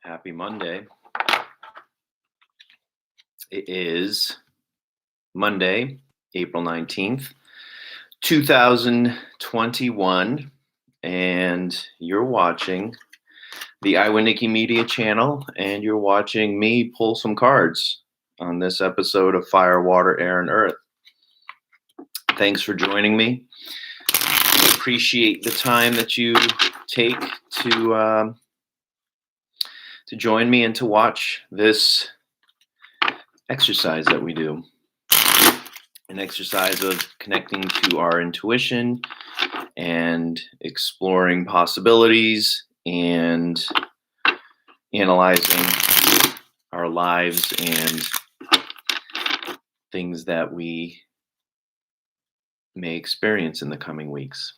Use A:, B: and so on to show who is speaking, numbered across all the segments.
A: Happy Monday. It is Monday, April 19th, 2021, and you're watching the Iwaniki Media channel, and you're watching me pull some cards on this episode of Fire, Water, Air, and Earth. Thanks for joining me. I appreciate the time that you take to join me and to watch this exercise that we do. An exercise of connecting to our intuition and exploring possibilities and analyzing our lives and things that we may experience in the coming weeks.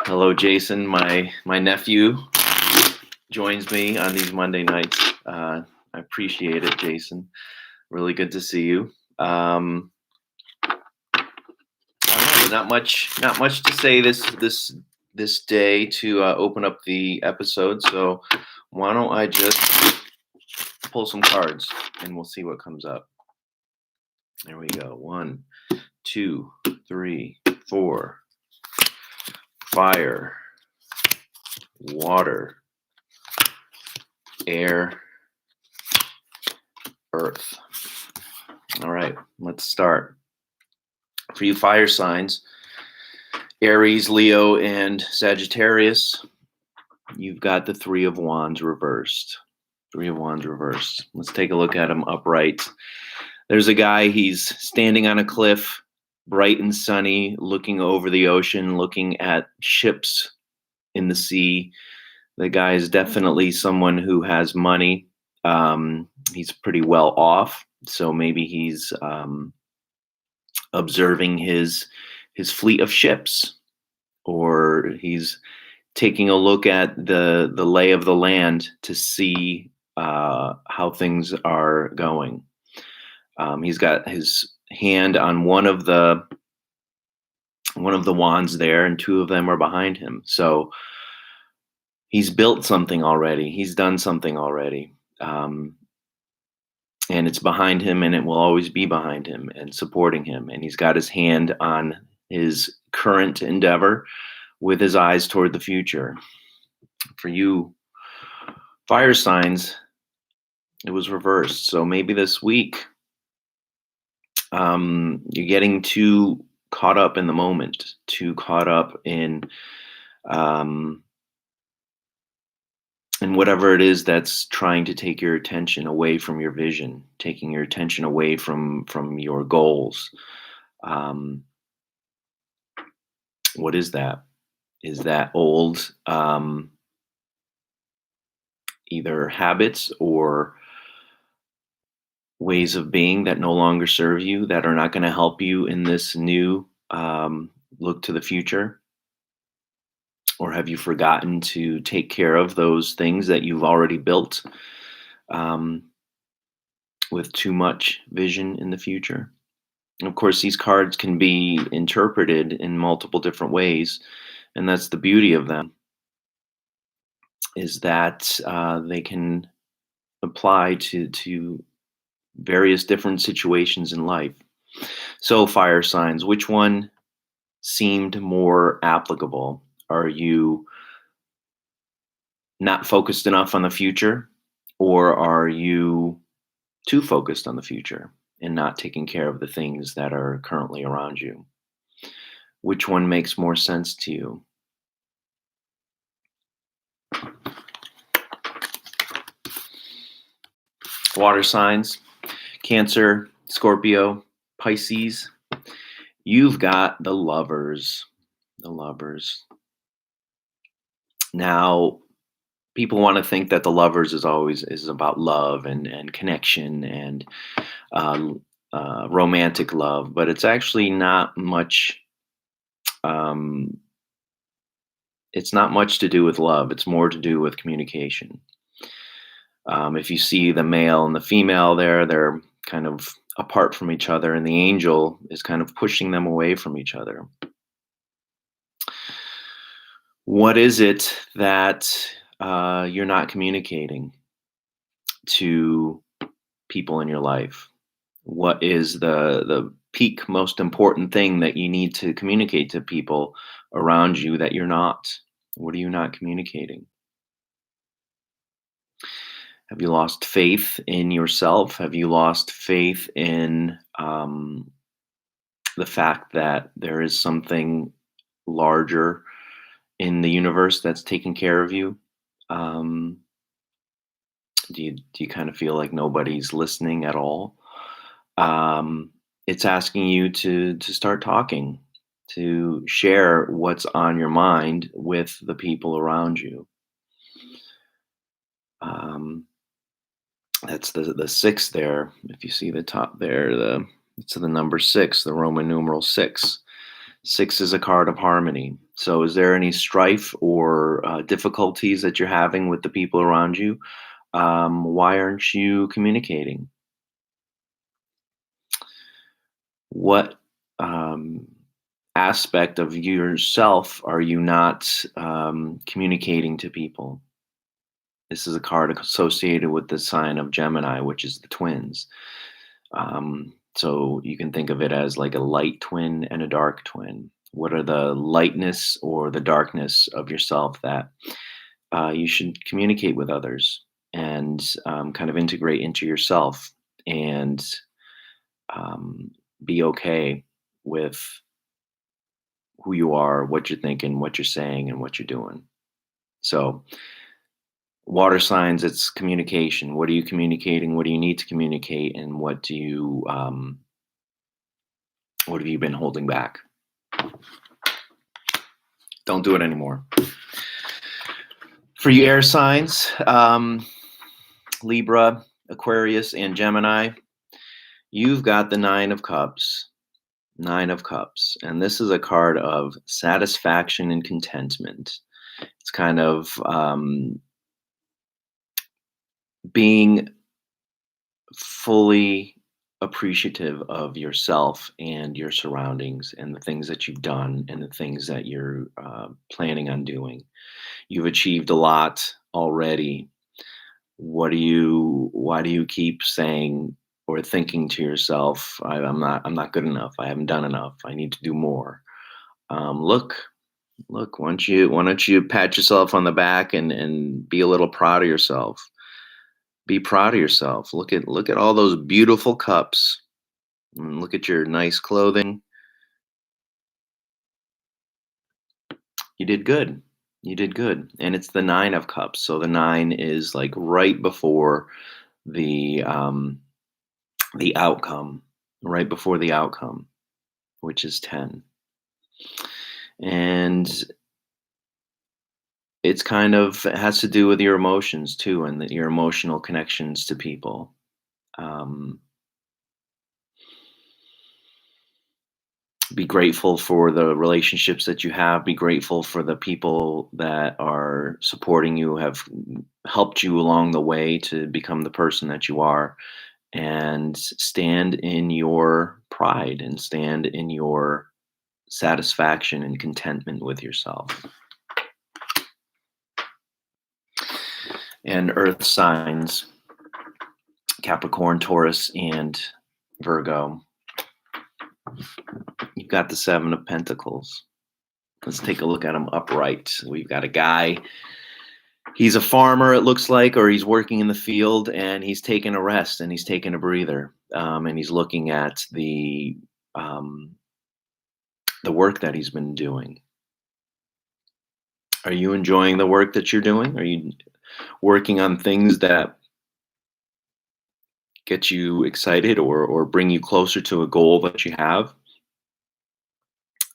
A: Hello, Jason. My nephew joins me on these Monday nights. I appreciate it, Jason. Really good to see you. I don't know, not much to say this day to open up the episode. So why don't I just pull some cards and we'll see what comes up. There we go. 1, 2, 3, 4. Fire, water, air, earth. All right, let's start. For you fire signs, Aries, Leo, and Sagittarius, you've got the Three of Wands reversed. Three of Wands reversed. Let's take a look at him upright. There's a guy, he's standing on a cliff, bright and sunny, looking over the ocean, looking at ships in the sea. The guy is definitely someone who has money. He's pretty well off, so maybe he's observing his fleet of ships, or he's taking a look at the lay of the land to see how things are going. He's got his hand on one of the wands there, and 2 of them are behind him. So he's built something already. He's done something already. And it's behind him, and it will always be behind him and supporting him. And he's got his hand on his current endeavor with his eyes toward the future. For you fire signs, it was reversed. So maybe this week, you're getting too caught up in the moment, too caught up in whatever it is that's trying to take your attention away from your vision, taking your attention away from your goals. What is that? Is that old either habits or ways of being that no longer serve you, that are not going to help you in this new look to the future? Or have you forgotten to take care of those things that you've already built with too much vision in the future? And of course, these cards can be interpreted in multiple different ways, and that's the beauty of them, is that they can apply to various different situations in life. So fire signs, which one seemed more applicable? Are you not focused enough on the future, or are you too focused on the future and not taking care of the things that are currently around you? Which one makes more sense to you? Water signs, Cancer, Scorpio, Pisces, you've got the Lovers. The Lovers. Now, people want to think that the Lovers is about love and connection and romantic love, but it's actually not much. It's not much to do with love. It's more to do with communication. If you see the male and the female there, they're kind of apart from each other, and the angel is kind of pushing them away from each other. What is it that you're not communicating to people in your life? What is the peak most important thing that you need to communicate to people around you that you're not? What are you not communicating? Have you lost faith in yourself? Have you lost faith in the fact that there is something larger in the universe that's taking care of you? Um, do you kind of feel like nobody's listening at all? Um, it's asking you to start talking, to share what's on your mind with the people around you. Um, that's the six there. If you see the top there, it's the number six, the Roman numeral six. Six is a card of harmony. So, is there any strife or difficulties that you're having with the people around you? Why aren't you communicating? What um, aspect of yourself are you not communicating to people? This is a card associated with the sign of Gemini, which is the twins. So you can think of it as like a light twin and a dark twin. What are the lightness or the darkness of yourself that you should communicate with others and kind of integrate into yourself and um, be okay with who you are, what you're thinking, what you're saying, and what you're doing. So, water signs, it's communication. What are you communicating? What do you need to communicate? And what have you been holding back? Don't do it anymore. For you air signs, Libra, Aquarius, and Gemini, you've got the Nine of Cups. Nine of Cups. And this is a card of satisfaction and contentment. It's kind of being fully appreciative of yourself and your surroundings and the things that you've done and the things that you're planning on doing. You've achieved a lot already. Why do you keep saying or thinking to yourself, I'm not good enough. I haven't done enough. I need to do more. Look, why don't you pat yourself on the back and be a little proud of yourself? Be proud of yourself. Look at all those beautiful cups. And look at your nice clothing. You did good. You did good. And it's the Nine of Cups. So the nine is like right before the um the outcome, right before the outcome, which is 10. And it's kind of it has to do with your emotions too and your emotional connections to people. Um, be grateful for the relationships that you have. Be grateful for the people that are supporting you, have helped you along the way to become the person that you are, and stand in your pride and stand in your satisfaction and contentment with yourself. And earth signs, Capricorn, Taurus, and Virgo. You've got the Seven of Pentacles. Let's take a look at them upright. We've got a guy. He's a farmer, it looks like, or he's working in the field, and he's taking a rest and he's taking a breather, and he's looking at the work that he's been doing. Are you enjoying the work that you're doing? Are you working on things that get you excited or bring you closer to a goal that you have?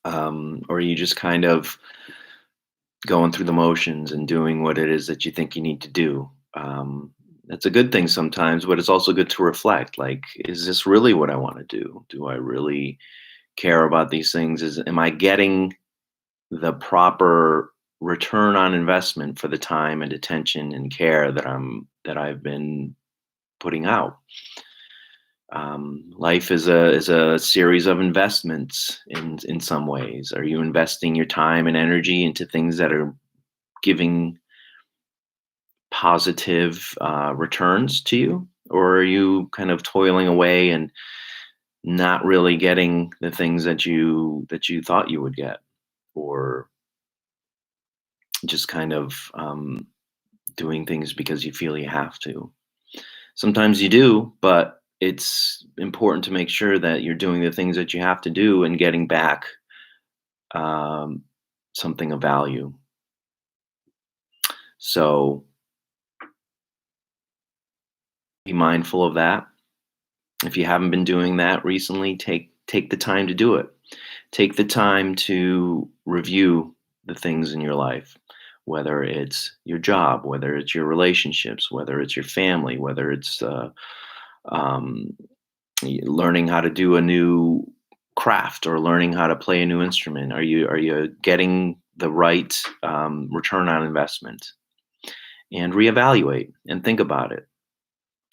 A: Or are you just kind of going through the motions and doing what it is that you think you need to do? That's a good thing sometimes, but it's also good to reflect. Like, is this really what I want to do? Do I really care about these things? Am I getting the proper return on investment for the time and attention and care that I've been putting out? Life is a series of investments in some ways. Are you investing your time and energy into things that are giving positive returns to you, or are you kind of toiling away and not really getting the things that you thought you would get, or just kind of doing things because you feel you have to? Sometimes you do, but it's important to make sure that you're doing the things that you have to do and getting back um, something of value. So be mindful of that. If you haven't been doing that recently, take the time to do it. Take the time to review the things in your life, whether it's your job, whether it's your relationships, whether it's your family, whether it's um, learning how to do a new craft or learning how to play a new instrument. Are you getting the right return on investment? And reevaluate and think about it.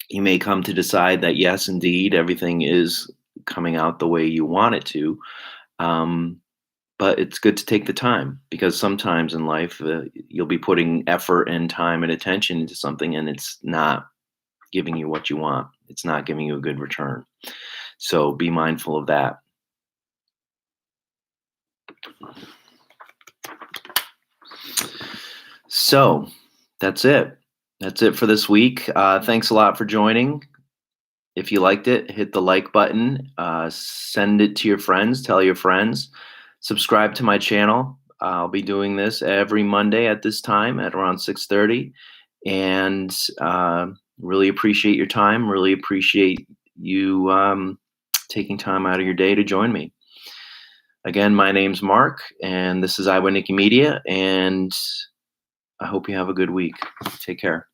A: You may come to decide that yes, indeed, everything is coming out the way you want it to. Um, but it's good to take the time, because sometimes in life you'll be putting effort and time and attention into something and it's not giving you what you want. It's not giving you a good return. So be mindful of that. So that's it. That's it for this week. Thanks a lot for joining. If you liked it, hit the like button, send it to your friends, tell your friends, subscribe to my channel. I'll be doing this every Monday at this time at around 6:30, and really appreciate your time. Really appreciate you taking time out of your day to join me. Again, my name's Mark, and this is Nikki Media, and I hope you have a good week. Take care.